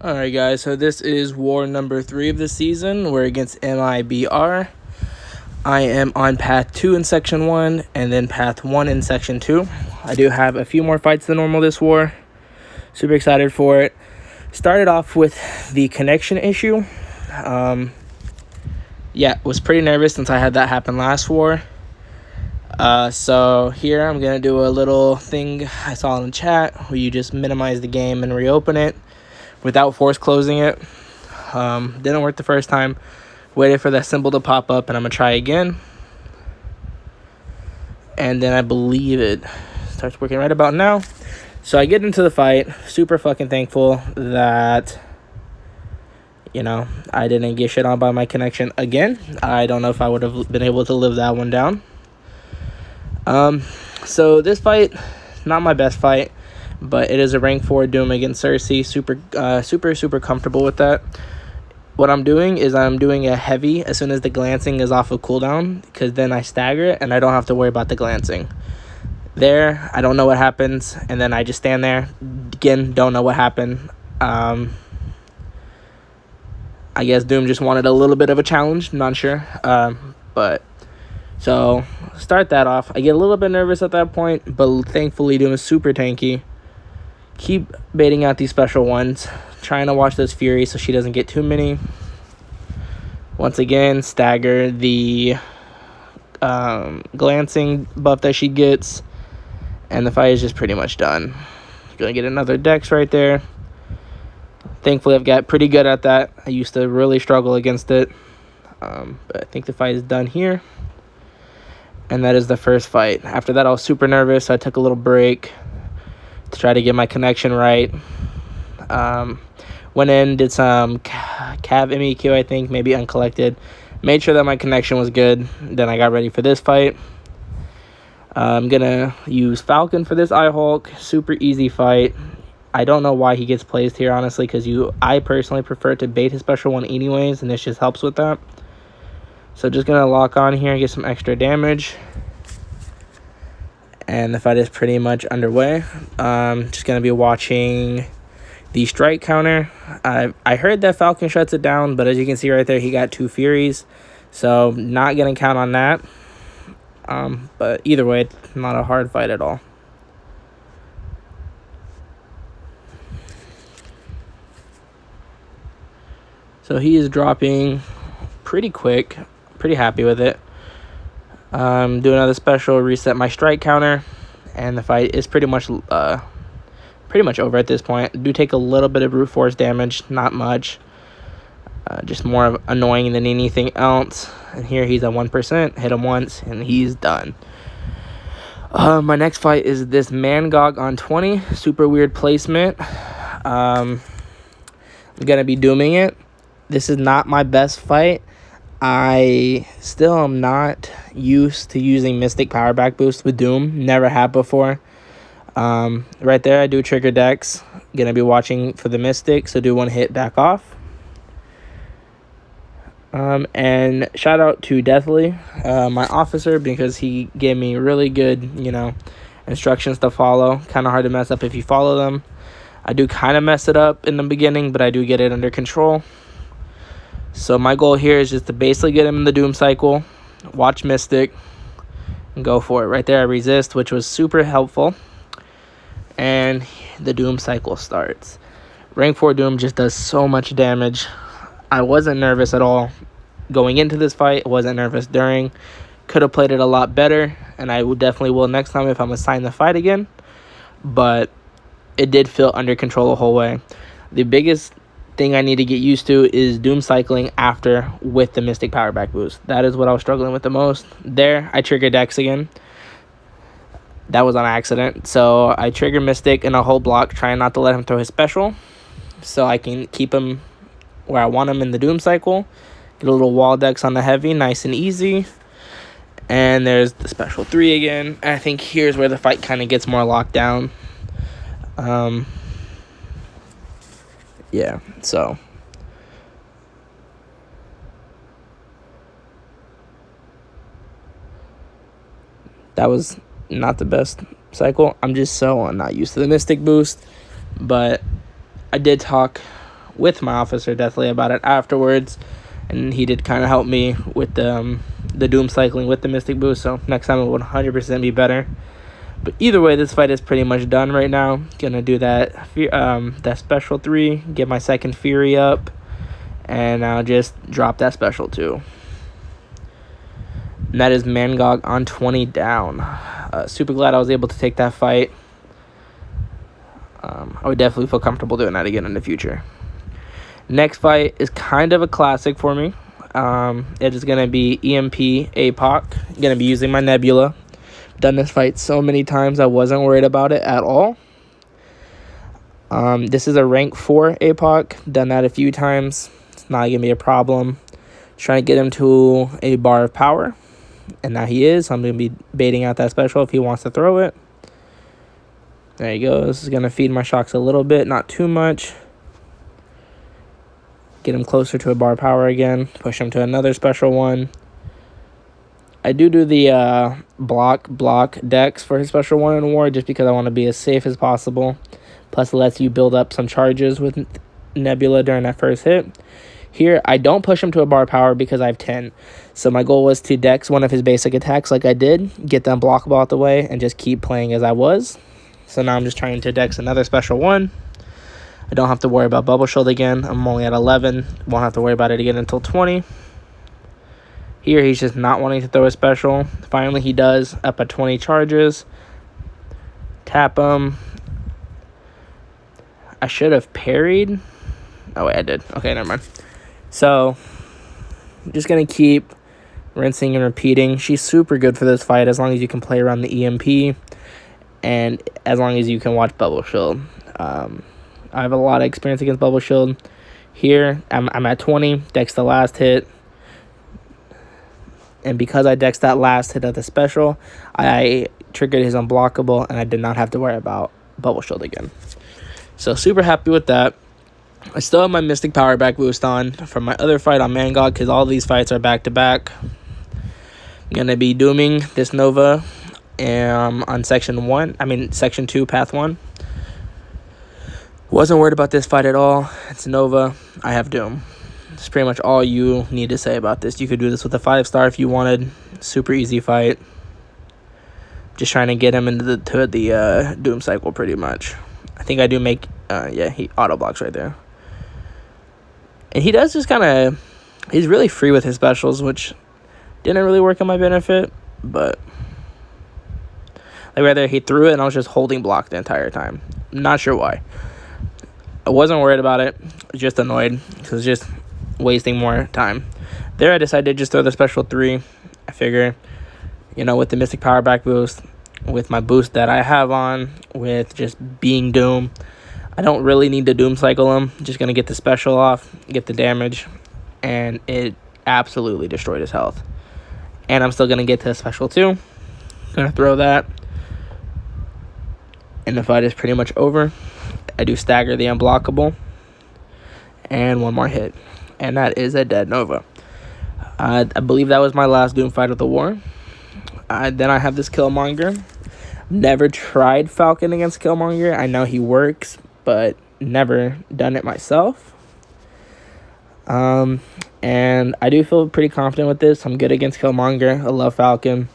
Alright guys, so this is war number 3 of the season. We're against MIBR. I am on path 2 in section 1 and then path 1 in section 2. I do have a few more fights than normal this war. Super excited for it. Started off with the connection issue. Was pretty nervous since I had that happen last war. So here I'm going to do a little thing I saw in the chat where you just minimize the game and reopen it without force closing it. Didn't work the first time. Waited for that symbol to pop up, and I'm gonna try again. And then I believe it starts working right about now. So I get into the fight. Super fucking thankful that, I didn't get shit on by my connection again. I don't know if I would have been able to live that one down. So this fight, not my best fight, but it is a rank 4 Doom against Sålty. Super comfortable with that. What I'm doing is I'm doing a heavy as soon as the glancing is off of cooldown, because then I stagger it and I don't have to worry about the glancing. There, I don't know what happens, and then I just stand there. Again, don't know what happened. I guess Doom just wanted a little bit of a challenge. Not sure. So start that off. I get a little bit nervous at that point, but thankfully Doom is super tanky. Keep baiting out these special ones, trying to watch those Fury so she doesn't get too many. Once again, stagger the glancing buff that she gets, and the fight is just pretty much done. Gonna get another Dex right there. Thankfully, I've got pretty good at that. I used to really struggle against it, but I think the fight is done here. And that is the first fight. After that, I was super nervous, so I took a little break to try to get my connection right. Went in, did some cav MCOC, I think, maybe uncollected. Made sure that my connection was good. Then I got ready for this fight. I'm gonna use Falcon for this Hulk. Super easy fight. I don't know why he gets placed here, honestly, because I personally prefer to bait his special one anyways, and this just helps with that. So just gonna lock on here and get some extra damage. And the fight is pretty much underway. Just going to be watching the strike counter. I heard that Falcon shuts it down, but as you can see right there, he got 2 Furies. So not going to count on that. But either way, it's not a hard fight at all. So he is dropping pretty quick. Pretty happy with it. Do another special, reset my strike counter, and the fight is pretty much over at this point. I do take a little bit of brute force damage, not much, just more of annoying than anything else. And here he's at 1%, hit him once, and he's done. My next fight is this MCOC on 20, super weird placement. I'm gonna be dooming it. This is not my best fight. I still am not used to using Mystic Power Back Boost with Doom. Never have before. Right there, I do trigger Dex. Gonna be watching for the Mystic, so do one hit, back off. And shout out to Deathly, my officer, because he gave me really good, instructions to follow. Kind of hard to mess up if you follow them. I do kind of mess it up in the beginning, but I do get it under control. So my goal here is just to basically get him in the Doom cycle, watch Mystic, and go for it. Right there, I resist, which was super helpful. And the Doom cycle starts. Rank 4 Doom just does so much damage. I wasn't nervous at all going into this fight. I wasn't nervous during. Could have played it a lot better, and I definitely will next time if I'm assigned the fight again. But it did feel under control the whole way. The biggest thing I need to get used to is Doom cycling after with the Mystic Power Back Boost. That is what I was struggling with the most. There, I trigger Dex again. That was on accident. So I trigger Mystic in a whole block, trying not to let him throw his special, so I can keep him where I want him in the Doom cycle. Get a little wall Dex on the heavy, nice and easy. And there's the special 3 again. I think here's where the fight kind of gets more locked down. Yeah, so that was not the best cycle. I'm just so not used to the Mystic boost, but I did talk with my officer Deathly about it afterwards, and he did kind of help me with the doom cycling with the Mystic Boost, so next time it would 100% be better. But either way, this fight is pretty much done right now. Gonna do that special 3, get my second Fury up, and I'll just drop that special 2. And that is MCOC on 20 down. Super glad I was able to take that fight. I would definitely feel comfortable doing that again in the future. Next fight is kind of a classic for me. It is going to be EMP APOC. Going to be using my Nebula. Done this fight so many times, I wasn't worried about it at all. This is a rank 4 APOC. Done that a few times. It's not going to be a problem. Trying to get him to a bar of power. And now he is. I'm going to be baiting out that special if he wants to throw it. There he goes. This is going to feed my shocks a little bit, not too much. Get him closer to a bar of power again. Push him to another special 1. I do the block dex for his special 1 in war just because I want to be as safe as possible. Plus, it lets you build up some charges with Nebula during that first hit. Here, I don't push him to a bar of power because I have 10. So my goal was to dex one of his basic attacks like I did, get them blockable out the way, and just keep playing as I was. So now I'm just trying to dex another special 1. I don't have to worry about Bubble Shield again. I'm only at 11. Won't have to worry about it again until 20. Here, he's just not wanting to throw a special. Finally, he does, up at 20 charges. Tap him. I should have parried. Oh, wait, I did. Okay, never mind. So, I'm just going to keep rinsing and repeating. She's super good for this fight as long as you can play around the EMP. And as long as you can watch Bubble Shield. I have a lot of experience against Bubble Shield. Here, I'm at 20. Dex the last hit. And because I dexed that last hit of the special, I triggered his unblockable, and I did not have to worry about Bubble Shield again. So super happy with that. I still have my Mystic Power back boost on from my other fight on MCOC because all these fights are back-to-back. I'm going to be dooming this Nova on Section 2, Path 1. Wasn't worried about this fight at all. It's Nova. I have Doom. That's pretty much all you need to say about this. You could do this with a 5-star if you wanted. Super easy fight. Just trying to get him into the Doom cycle pretty much. I think I do make... he auto blocks right there. And he does just kind of... He's really free with his specials, which didn't really work in my benefit. But... rather he threw it and I was just holding block the entire time. Not sure why. I wasn't worried about it. Just annoyed. Because it's just wasting more time. There I decided to just throw the special 3. I figure, with the Mystic Power back boost, with my boost that I have on, with just being Doom, I don't really need to Doom cycle him. Just going to get the special off, get the damage, and it absolutely destroyed his health. And I'm still going to get to the special 2. Going to throw that. And the fight is pretty much over. I do stagger the unblockable. And one more hit. And that is a dead Nova. I believe that was my last Doom fight of the war. Then I have this Killmonger. Never tried Falcon against Killmonger. I know he works, but never done it myself. And I do feel pretty confident with this. I'm good against Killmonger. I love Falcon.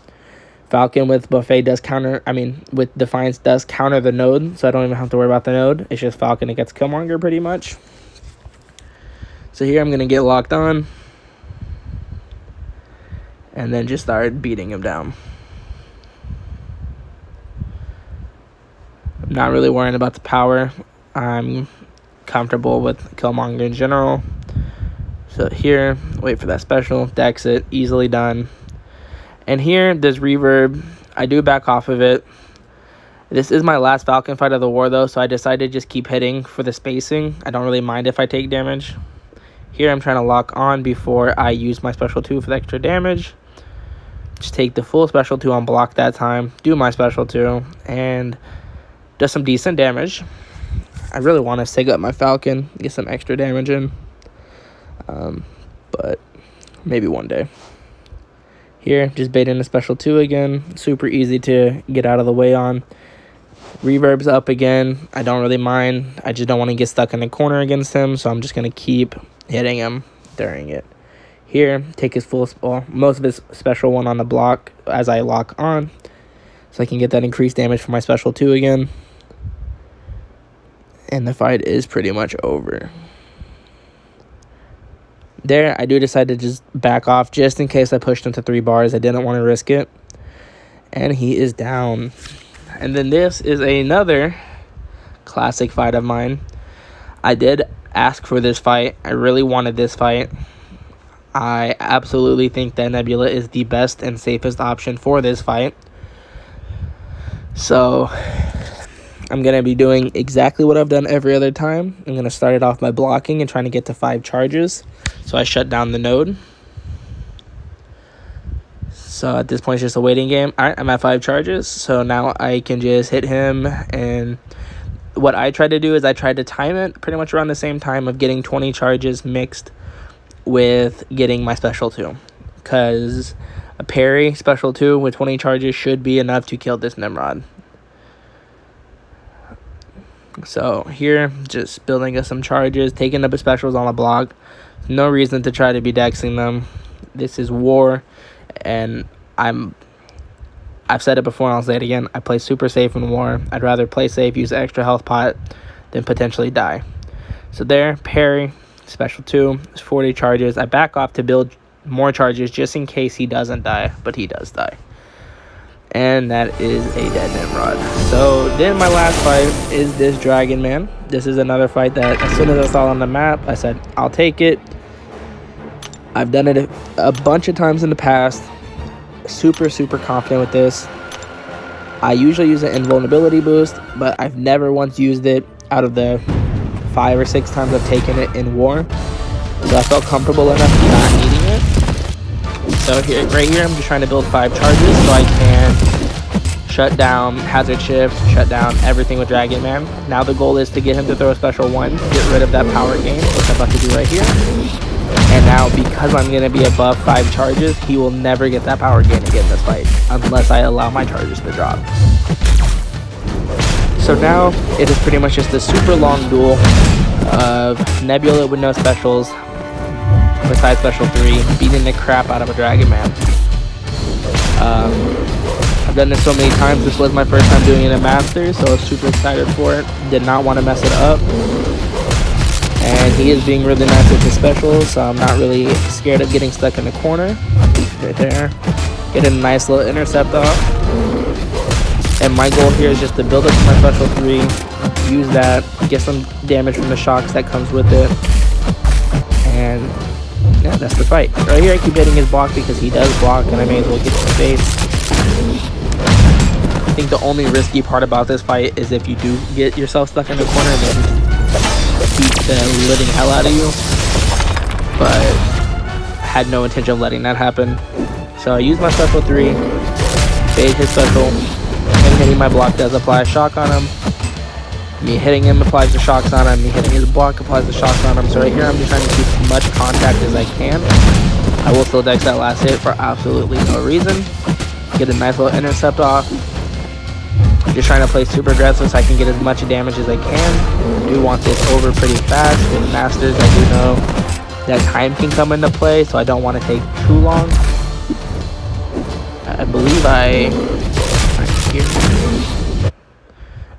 Falcon with Buffet does counter... with Defiance does counter the node, so I don't even have to worry about the node. It's just Falcon against Killmonger pretty much. So here I'm going to get locked on. And then just start beating him down. I'm not really worrying about the power. I'm comfortable with Killmonger in general. So here, wait for that special. Dex it. Easily done. And here, there's reverb. I do back off of it. This is my last Falcon fight of the war, though, so I decided to just keep hitting for the spacing. I don't really mind if I take damage. Here, I'm trying to lock on before I use my special 2 for the extra damage. Just take the full special 2 on block that time. Do my special 2. And does some decent damage. I really want to sig up my Falcon. Get some extra damage in. But maybe one day. Here, just baiting a special 2 again. Super easy to get out of the way on. Reverb's up again. I don't really mind. I just don't want to get stuck in the corner against him, so I'm just going to keep hitting him during it. Here, take his most of his special 1 on the block as I lock on, so I can get that increased damage for my special 2 again. And the fight is pretty much over. There, I do decide to just back off just in case I pushed him to 3 bars. I didn't want to risk it. And he is down. And then this is another classic fight of mine. I did ask for this fight. I really wanted this fight. I absolutely think that Nebula is the best and safest option for this fight. So I'm going to be doing exactly what I've done every other time. I'm going to start it off by blocking and trying to get to 5 charges. So I shut down the node. So at this point, it's just a waiting game. All right, I'm at 5 charges. So now I can just hit him. And what I tried to do is I tried to time it pretty much around the same time of getting 20 charges mixed with getting my special 2, because a parry special 2 with 20 charges should be enough to kill this Nimrod. So here, just building up some charges, taking up his specials on the block. No reason to try to be dexing them. This is war, and I've said it before and I'll say it again. I play super safe in war. I'd rather play safe, use an extra health pot, than potentially die. So there, parry. Special 2 is 40 charges. I back off to build more charges just in case he doesn't die, but he does die. And that is a dead Nimrod. So then my last fight is this Dragon Man. This is another fight that as soon as I saw on the map, I said, I'll take it. I've done it a bunch of times in the past. Super confident with this. I usually use an invulnerability boost, but I've never once used it out of the 5 or 6 times I've taken it in war, so I felt comfortable enough not needing it. So here, right here, I'm just trying to build 5 charges so I can shut down hazard shift, shut down everything with Dragon Man. Now the goal is to get him to throw a special 1, get rid of that power gain, which I'm about to do right here. And now because I'm going to be above 5 charges, he will never get that power gain again in this fight unless I allow my charges to drop. So now it is pretty much just a super long duel of Nebula with no specials, besides special 3, beating the crap out of a Dragon Man. I've done this so many times. This was my first time doing it in Masters, so I was super excited for it. Did not want to mess it up. And he is being really nice with his specials, so I'm not really scared of getting stuck in the corner. Right there. Get a nice little intercept off. And my goal here is just to build up to my special 3, use that, get some damage from the shocks that comes with it. And yeah, that's the fight. Right here I keep hitting his block because he does block, and I may as well get some face. I think the only risky part about this fight is if you do get yourself stuck in the corner, then beat the living hell out of you. But I had no intention of letting that happen. So I use my special 3, bait his special. Him hitting my block does apply a shock on him. Me hitting him applies the shocks on him. Me hitting his block applies the shocks on him. So right here I'm just trying to keep as much contact as I can. I will still dex that last hit for absolutely no reason. Get a nice little intercept off. Just trying to play super aggressive so I can get as much damage as I can. I do want this over pretty fast. With Masters, I do know that time can come into play, so I don't want to take too long. I believe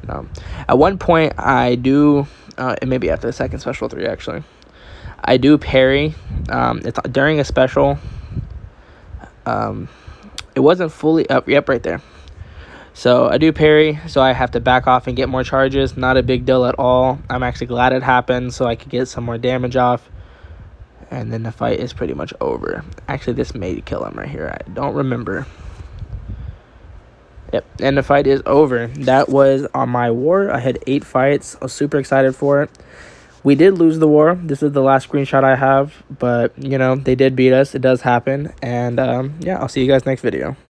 no. At one point, I do, it may be after the second special 3 actually, I do parry. It's during a special. It wasn't fully up. Yep, right there. So I do parry, so I have to back off and get more charges. Not a big deal at all. I'm actually glad it happened so I could get some more damage off. And then the fight is pretty much over. Actually, this may kill him right here. I don't remember. Yep, and the fight is over. That was on my war. I had 8 fights. I was super excited for it. We did lose the war. This is the last screenshot I have. But, you know, they did beat us. It does happen. And, yeah, I'll see you guys next video.